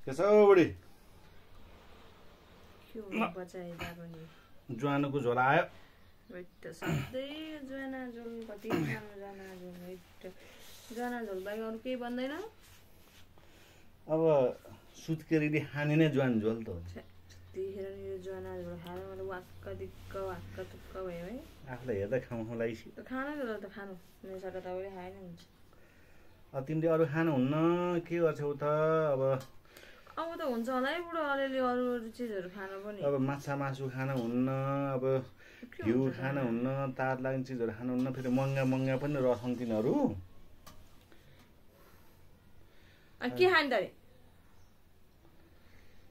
कसो बुढी के हुनु बचाइदा पनि ज्वानोको झोल आयो वेट सधैँ ज्वाना झोल कति खानु ज्वाना झोल वेट ज्वाना झोल बाहेक अरू केही बन्दैन अब सुत्केरीले खाने नै ज्वान झोल त हुन्छ त्यतिखेर नि यो ज्वाना झोल खाएर मलाई वाक्क दिक्क वाक्क तुक्क भयो है आफूलाई हेर्दा खाउँ लागिसक्यो त खानु त खानु मेरो सट्टा तपाईँले खाएन हुन्छ तिमीले अरू खानुहुन्न के गर्छौ त अब त हुन्छ होला है बुढो अलिअलि अरू अरू चिजहरू खानु पनि अब माछा मासु खानुहुन्न अब घिउ खानुहुन्न तार लाग्ने चिजहरू खानुहुन्न फेरि महँगा महँगा पनि रहेछन् तिनीहरू के खाने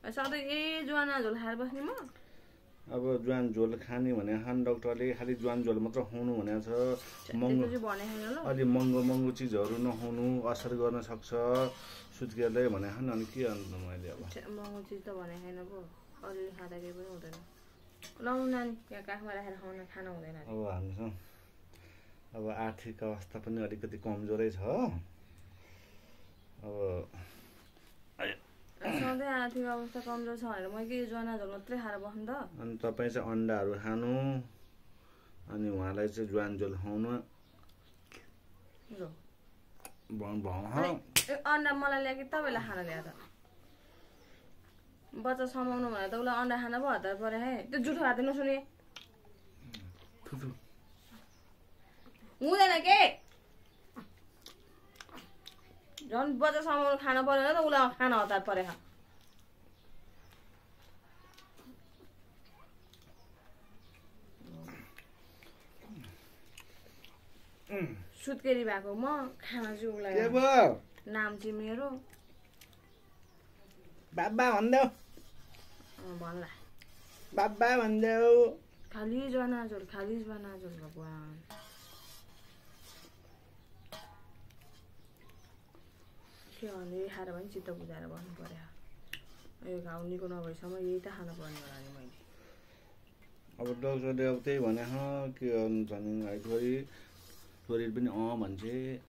त सधैँ यही ज्वाना झोल खाएर बस्ने म अब ज्वान झोल खाने भने डक्टरले खालि ज्वान झोल मात्र खुवाउनु भनेको छ महँगो अलि महँगो महँगो चिजहरू नखाउनु असर गर्न सक्छ सुत्केरीलाई भने अनि के गर्नु मैले अब महँगो चिज त भने छैन पो अलिअलि खाँदा केही पनि हुँदैन लाउनु नानी यहाँ काखमा राखेर खाना हुँदैन अब हामीसँग अब आर्थिक अवस्था पनि अलिकति कमजोरै छ अब सधैँ आर्थिक अवस्था कमजोर छ भनेर मैले के ज्वाना झोल मात्रै खाएर बस्नु त अनि तपाईँ चाहिँ अन्डाहरू खानु अनि उहाँलाई चाहिँ ज्वान झोल खुवाउनु अन्डा मलाई ल्याए कि तपाईँलाई खाना ल्याएर त बच्चा समाउनु भनेर त उसलाई अन्डा खाना पो हतार पऱ्यो है त्यो जुठो हात नसुने हुँदैन के झन् बच्चा समाउनु खाना परेन त उसलाई खाना हतार परे सुत्केरी भएको म खाना चाहिँ उसलाई नाम चाहिँ मेरो बाबा भन्देऊ भन्ला बाबा भन्देऊ खाली ज्वाना झोल भगवान् के भन्ने खाएर पनि चित्त बुझाएर बस्नु पर्यो यो घाउ निको नभएसम्म यही त खानु पर्ने होला नि मैले अब डक्टरले अब त्यही भने के गर्नु भने छोरी पनि भन्छे